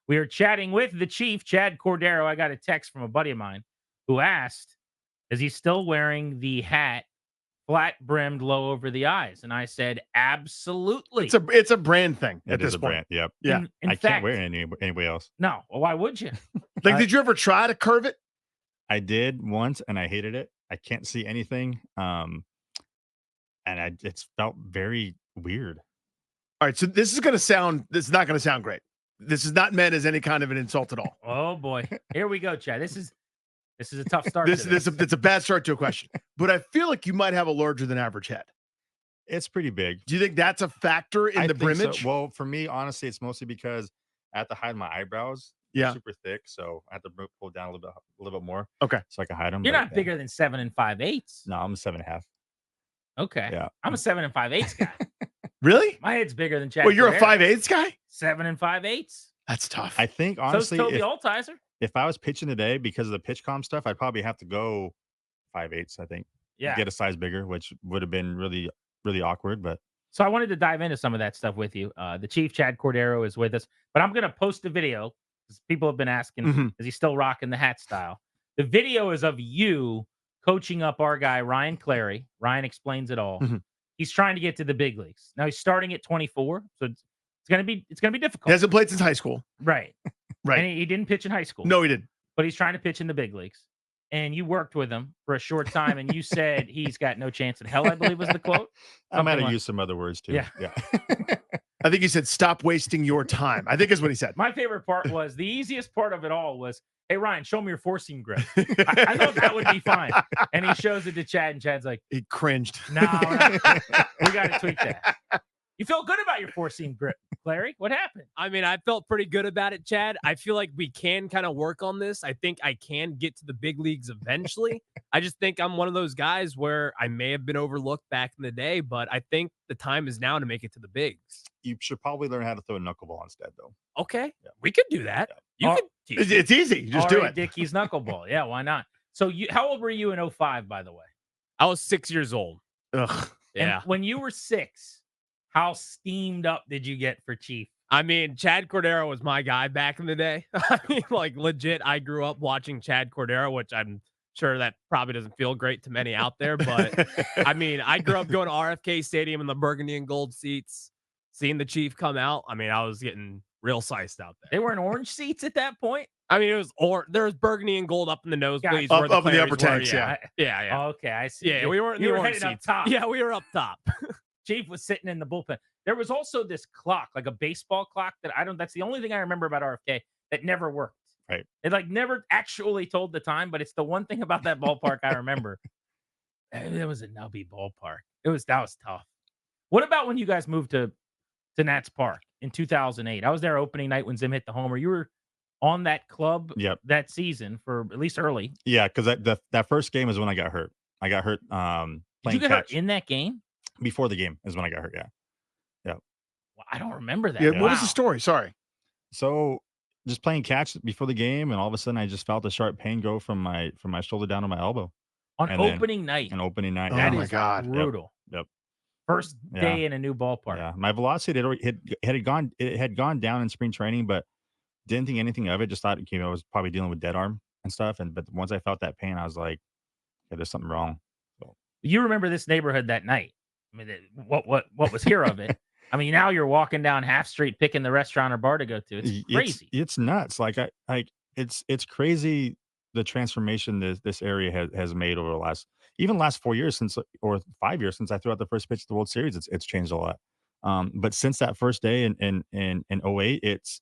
We are chatting with the Chief, Chad Cordero. I got a text from a buddy of mine who asked, is he still wearing the hat flat brimmed low over the eyes? And I said, absolutely. It's a brand thing It at is this a point. brand. Yep. Yeah. In I fact, can't wear it anyway else. No. Well, why would you? Like, did you ever try to curve it? I did once and I hated it. I can't see anything. And it's felt very weird. All right. So this is not going to sound great. This is not meant as any kind of an insult at all. Oh boy. Here we go, Chad. This is a tough start. It's a bad start to a question, but I feel like you might have a larger than average head. It's pretty big. Do you think that's a factor in the brimage? So. Well, for me, honestly, it's mostly because I have to hide my eyebrows. Yeah. They're super thick, so I have to pull down a little bit more. Okay. So I can hide them. You're not bigger than 7 5/8. No, I'm 7.5. Okay. Yeah. I'm a 7 5/8 guy. Really? My head's bigger than Chad. Well, you're Cordero. a 5/8 guy? 7 5/8. That's tough. I think, honestly, So's Toby Altizer. If I was pitching today because of the pitch comm stuff, I'd probably have to go 5/8, I think. Yeah. Get a size bigger, which would have been really, really awkward. But so I wanted to dive into some of that stuff with you. The Chief, Chad Cordero, is with us, but I'm going to post a video because people have been asking, is he still rocking the hat style? The video is of you coaching up our guy, Ryan Clary. Ryan explains it all. He's trying to get to the big leagues. Now he's starting at 24, so it's going to be difficult. He hasn't played since high school. Right. Right. And he didn't pitch in high school. No, he didn't. But he's trying to pitch in the big leagues. And you worked with him for a short time, and you said he's got no chance in hell, I believe was the quote. I might have used some other words too. Yeah. I think he said, stop wasting your time. I think is what he said. My favorite part was, the easiest part of it all was, hey, Ryan, show me your four-seam grip. I thought that would be fine. And he shows it to Chad, and Chad's like, he cringed. No, we got to tweak that. You feel good about your four-seam grip, Clary? What happened? I mean, I felt pretty good about it, Chad. I feel like we can kind of work on this. I think I can get to the big leagues eventually. I just think I'm one of those guys where I may have been overlooked back in the day, but I think the time is now to make it to the bigs. You should probably learn how to throw a knuckleball instead, though. Okay. Yeah. We could do that. Yeah. You could teach It's easy. Just do it. Dickie's knuckleball. Yeah, why not? So how old were you in 05, by the way? I was 6 years old. Ugh. Yeah. And when you were 6, how steamed up did you get for Chief? I mean, Chad Cordero was my guy back in the day. I mean, like, legit, I grew up watching Chad Cordero, which I'm sure that probably doesn't feel great to many out there. But, I mean, I grew up going to RFK Stadium in the burgundy and gold seats, seeing the Chief come out. I mean, I was getting real sized out there. They were in orange seats at that point? I mean, there was burgundy and gold up in the nosebleeds. Up in the upper tanks, yeah. Okay, I see. Yeah, we were headed up top. Yeah, we were up top. Chief was sitting in the bullpen. There was also this clock, like a baseball clock that's the only thing I remember about RFK that never worked. Right. It never actually told the time, but it's the one thing about that ballpark I remember. It was a nubby ballpark. That was tough. What about when you guys moved to Nats Park in 2008? I was there opening night when Zim hit the homer. You were on that club that season for at least early. Yeah, because that first game is when I got hurt. I got hurt playing Did you get catch. hurt in that game? Before the game is when I got hurt, yeah. Well, I don't remember that. Yeah, Wow. what was the story? Sorry. So just playing catch before the game, and all of a sudden I just felt a sharp pain go from my shoulder down to my elbow. On opening night. On opening night. That Oh my is God. brutal. Yep. First day in a new ballpark. Yeah. My velocity had gone down in spring training, but didn't think anything of it. Just thought I was probably dealing with dead arm and stuff. But once I felt that pain, I was like, yeah, there's something wrong. So you remember this neighborhood that night. I mean, what was here of it? I mean, now you're walking down Half Street picking the restaurant or bar to go to. It's crazy. It's nuts. Like it's crazy the transformation this area has made over the last 4 years or 5 years since I threw out the first pitch of the World Series. It's changed a lot. But since that first day in 08, it's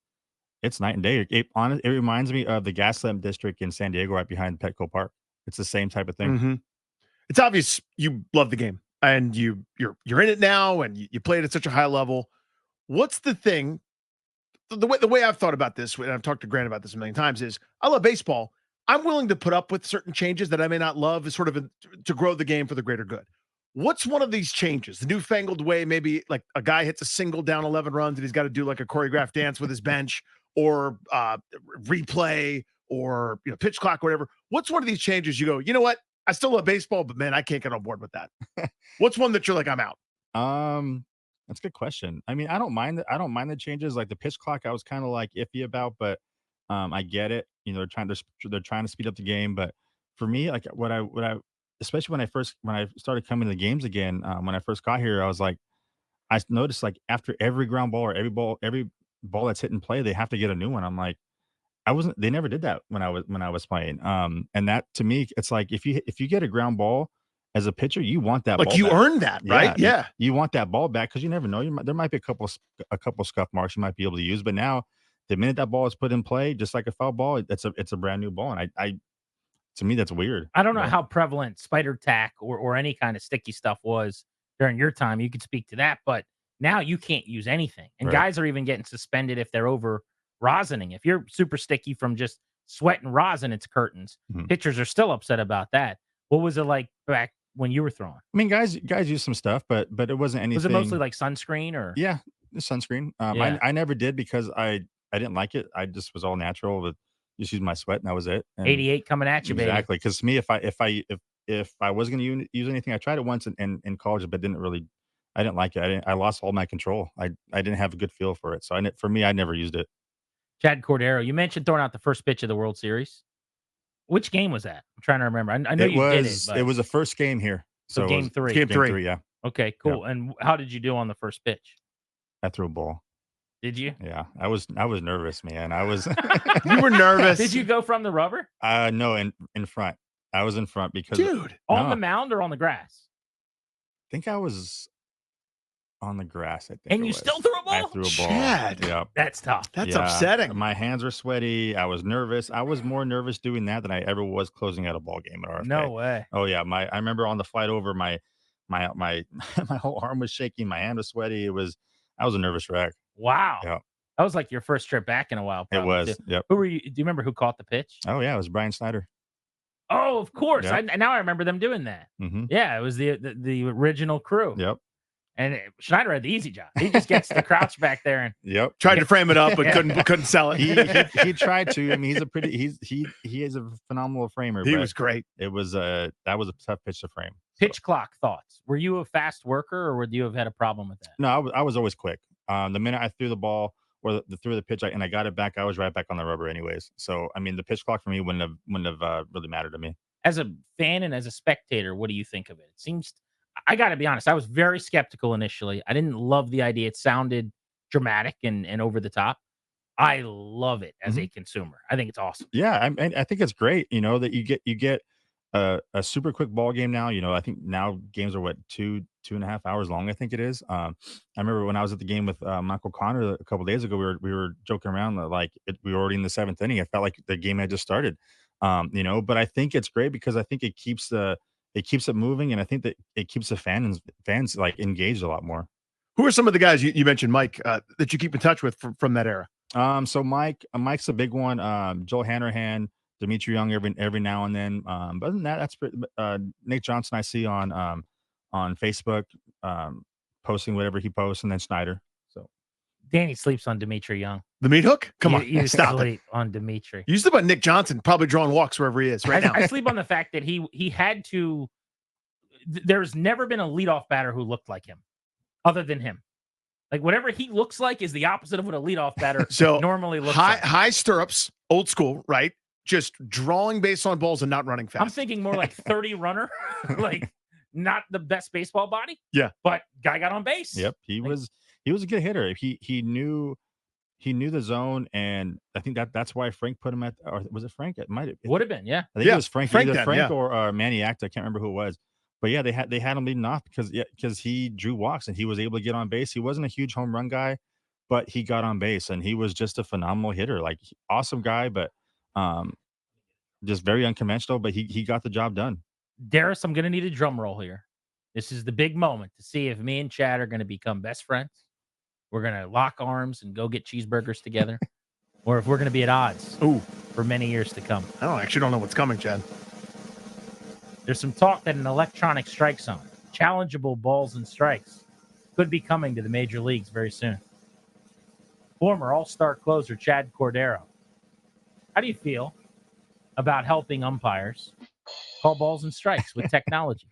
night and day. It reminds me of the Gaslamp District in San Diego, right behind Petco Park. It's the same type of thing. Mm-hmm. It's obvious you love the game. And you're in it now, and you played at such a high level. What's the thing? The way I've thought about this, and I've talked to Grant about this a million times, is I love baseball. I'm willing to put up with certain changes that I may not love, as sort of to grow the game for the greater good. What's one of these changes? The newfangled way, maybe like a guy hits a single down 11 runs, and he's got to do like a choreographed dance with his bench, or replay, or pitch clock, or whatever. What's one of these changes you go, you know what? I still love baseball, but man, I can't get on board with that. What's one that you're like, I'm out? That's a good question. I mean, I don't mind the changes. Like the pitch clock, I was kind of like iffy about, but I get it. You know, they're trying to speed up the game. But for me, like what I especially when I started coming to the games again, when I first got here, I was like, noticed like after every ground ball or every ball that's hit and play, they have to get a new one. I'm like, they never did that when I was playing. And that to me, it's like if you get a ground ball as a pitcher, you want that Like ball you back. earned that, right? Yeah. You want that ball back because you never know. There might be a couple scuff marks you might be able to use, but now the minute that ball is put in play, just like a foul ball, it's a brand new ball. And I to me that's weird. I don't know you how prevalent spider tack or any kind of sticky stuff was during your time. You could speak to that, but now you can't use anything. And Right. guys are even getting suspended if they're over rosining. If you're super sticky from just sweat and rosin, it's curtains. Mhm. Pitchers are still upset about that. What was it like back when you were throwing? I mean, guys use some stuff, but it wasn't anything. Was it mostly like sunscreen or? Yeah, the sunscreen. Yeah. I never did because I didn't like it. I just was all natural with just using my sweat and that was it. And 88 coming at you, baby. exactly. Because me, if I was going to use anything, I tried it once in college, but I didn't like it. I lost all my control. I didn't have a good feel for it. So for me, I never used it. Chad Cordero, you mentioned throwing out the first pitch of the World Series. Which game was that? I'm trying to remember. I know you did it. But... It was the first game here. So game three. Game three. Yeah. Okay, cool. Yeah. And how did you do on the first pitch? I threw a ball. Did you? Yeah, I was nervous, man. I was. You were nervous. Did you go from the rubber? No, in front. I was in front because on the mound or on the grass. I think I was on the grass. I think. And you still threw a ball? I threw a ball. Chad. Yeah, that's tough. That's upsetting. My hands were sweaty. I was nervous. I was more nervous doing that than I ever was closing out a ball game at RFK. No way. Oh yeah, I remember on the flight over, my my whole arm was shaking. My hand was sweaty. I was a nervous wreck. Wow. Yeah. That was like your first trip back in a while. It was. Too. Yep. Who were you? Do you remember who caught the pitch? Oh yeah, it was Brian Snyder. Oh, of course. Yep. Now I remember them doing that. Mm-hmm. Yeah, it was the original crew. Yep. And Schneider had the easy job. He just gets to crouch back there and tried to frame it up, but couldn't sell it. He tried to. I mean, he is a phenomenal framer. He was great. That was a tough pitch to frame. Pitch clock thoughts. Were you a fast worker, or would you have had a problem with that? No, I was always quick. The minute I threw the ball or threw the pitch and I got it back, I was right back on the rubber anyways. So I mean, the pitch clock for me wouldn't have really mattered to me. As a fan and as a spectator, what do you think of it? It seems, I got to be honest, I was very skeptical initially. I didn't love the idea. It sounded dramatic and over the top. I love it as a consumer. I think it's awesome. Yeah, I think it's great. You know that you get a super quick ball game now. You know, I think now games are 2.5 hours long. I think it is. I remember when I was at the game with Michael Connor a couple days ago. We were joking around that we were already in the 7th inning. I felt like the game had just started. You know, but I think it's great because I think it keeps it moving, and I think that it keeps the fans like engaged a lot more. Who are some of the guys you mentioned, Mike, that you keep in touch with from that era? So Mike's a big one. Joel Hanrahan, Dimitri Young every now and then. But other than that, that's pretty, Nick Johnson I see on Facebook, posting whatever he posts, and then Snyder. So Danny sleeps on Dimitri Young. The meat hook? Come on, you stop sleep it. on Dimitri. You sleep on Nick Johnson, probably drawing walks wherever he is now. I sleep on the fact that he had to. There's never been a leadoff batter who looked like him, other than him. Like whatever he looks like is the opposite of what a leadoff batter normally looks like. High stirrups, old school, right? Just drawing base on balls and not running fast. I'm thinking more like 30 runner, like not the best baseball body. Yeah, but guy got on base. Yep, he was a good hitter. He knew the zone, and I think that's why Frank put him at. Or was it Frank? It would have been. Yeah, I think it was Frank. Either Frank or Manny Acta. I can't remember who it was. But yeah, they had him leading off because he drew walks and he was able to get on base. He wasn't a huge home run guy, but he got on base and he was just a phenomenal hitter. Like awesome guy, but just very unconventional. But he got the job done. Darius, I'm gonna need a drum roll here. This is the big moment to see if me and Chad are gonna become best friends. We're gonna lock arms and go get cheeseburgers together, or if we're gonna be at odds. For many years to come. I actually don't know what's coming, Chad. There's some talk that an electronic strike zone, challengeable balls and strikes, could be coming to the major leagues very soon. Former all-star closer Chad Cordero. How do you feel about helping umpires call balls and strikes with technology?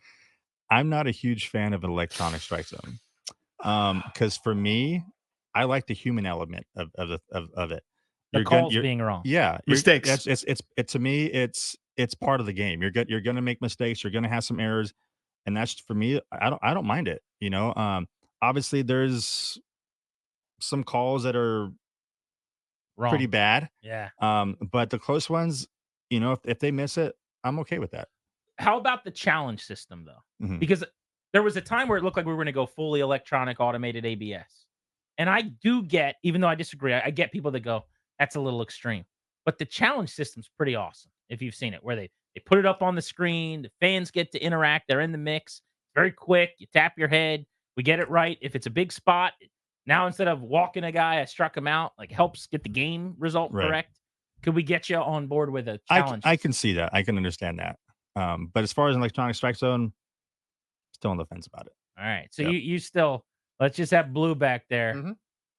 I'm not a huge fan of an electronic strike zone. Because for me, I like the human element of it. The calls being wrong. Yeah, Mistakes. It's to me, it's part of the game. You're gonna make mistakes. You're gonna have some errors, and that's for me. I don't mind it. Obviously there's some calls that are Wrong. pretty bad. Yeah. But the close ones, if they miss it, I'm okay with that. How about the challenge system, though? Mhm. Because there was a time where it looked like we were going to go fully electronic automated ABS. And I do get, even though I disagree, I get people that go, that's a little extreme. But the challenge system's pretty awesome if you've seen it, where they put it up on the screen, the fans get to interact, they're in the mix. Very quick. You tap your head. We get it right. If it's a big spot, now instead of walking a guy, I struck him out, like helps get the game result Right. correct. Could we get you on board with a challenge? I can see that. I can understand that. But as far as an electronic strike zone, still on the fence about it. All right. So Yep. you still, let's just have Blue back there. Mhm.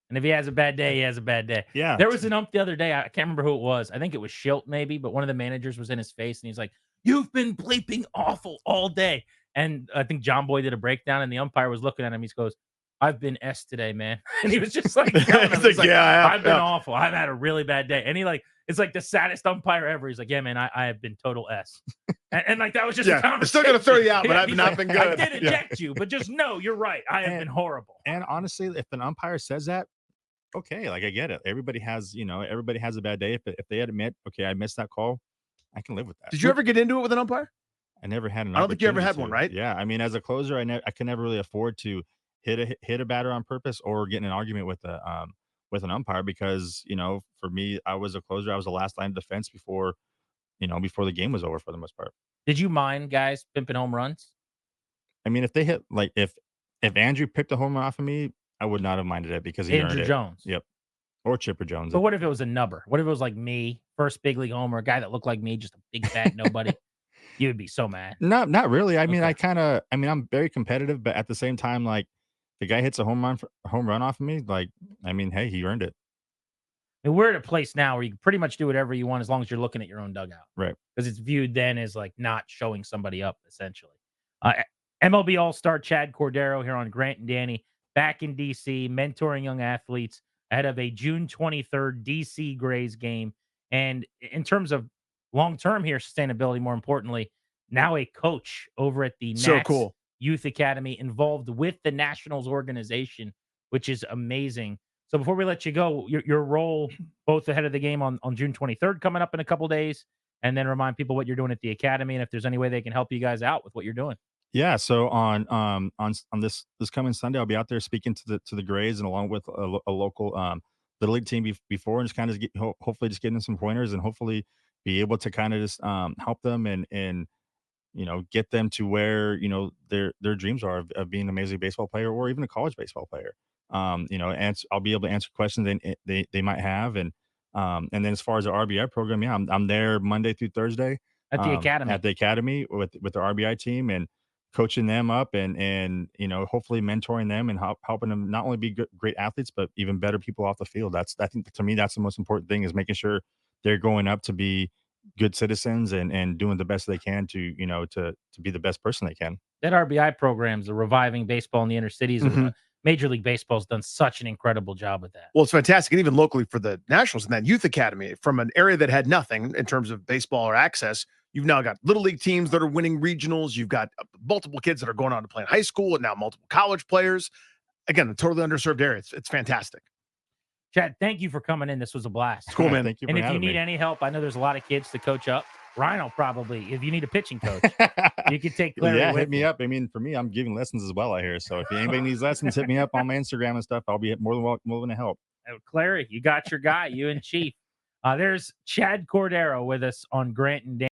And if he has a bad day, he has a bad day. Yeah. There was an ump the other day. I can't remember who it was. I think it was Schilt maybe, but one of the managers was in his face and he's like, "You've been bleeping awful all day." And I think John Boy did a breakdown and the umpire was looking at him. He goes, "I've been S today, man." And he was just like, telling him, He's like, "Yeah, I've been awful. I've had a really bad day." And he it's like the saddest umpire ever. He's like, "Yeah, man, I have been total S." And like that was just a I'm conversation. still gonna throw you out, but Yeah, I've he's not like, been good. I did eject you, but just know you're right. I have been horrible. And honestly, if an umpire says that, okay, like I get it. Everybody has a bad day. If they admit, okay, I missed that call, I can live with that. Did you ever get into it with an umpire? I never had an I don't think you ever opportunity had one, to. right? Yeah, I mean, as a closer, I can never really afford to hit a batter on purpose or get in an argument with an umpire because for me, I was a closer. I was the last line of defense before the game was over for the most part. Did you mind guys pimping home runs? I mean, if they hit like if Andrew picked a home run off of me, I would not have minded it because he earned Andrew it. Jones. Yep. Or Chipper Jones. But what if it was a nubber? What if it was like me, first big league homer, a guy that looked like me, just a big fat nobody? You would be so mad. Not really. I mean, Okay. I'm very competitive, but at the same time, like the guy hits a home run off of me, like, I mean, hey, he earned it. And we're at a place now where you can pretty much do whatever you want as long as you're looking at your own dugout. Right. Because it's viewed then as like not showing somebody up, essentially. MLB All-Star Chad Cordero here on Grant and Danny, back in D.C., mentoring young athletes ahead of a June 23rd D.C. Grays game. And in terms of long-term here, sustainability, more importantly, now a coach over at the So Nats cool. Youth Academy involved with the Nationals organization, which is amazing. So before we let you go, your role both ahead of the game on June 23rd coming up in a couple days, and then remind people what you're doing at the academy and if there's any way they can help you guys out with what you're doing. Yeah. So on this coming Sunday, I'll be out there speaking to the Grays and along with a local little league team before, and just kind of hopefully just getting some pointers and hopefully be able to kind of just help them and get them to where their dreams are of being an amazing baseball player or even a college baseball player. And I'll be able to answer questions they might have, and then as far as the RBI program, yeah, I'm there Monday through Thursday At the academy. at the academy with the RBI team and coaching them up and hopefully mentoring them and helping them not only be great athletes but even better people off the field. I think to me that's the most important thing is making sure they're going up to be good citizens and doing the best they can to be the best person they can. That RBI program's the reviving baseball in the inner cities. Mhm. Major League Baseball's done such an incredible job with that. Well, it's fantastic. And even locally for the Nationals and that youth academy from an area that had nothing in terms of baseball or access, you've now got little league teams that are winning regionals. You've got multiple kids that are going on to play in high school and now multiple college players. Again, a totally underserved area. It's fantastic. Chad, thank you for coming in. This was a blast. Cool, man. Thank you for And if you having need me. any help, I know there's a lot of kids to coach up. Ryan will probably, if you need a pitching coach, you can take Clary Yeah, with hit me you. up. I mean, for me, I'm giving lessons as well out here. So if anybody needs lessons, hit me up on my Instagram and stuff. I'll be more than willing to help. Clary, you got your guy, you and Chief. There's Chad Cordero with us on Grant and Dan.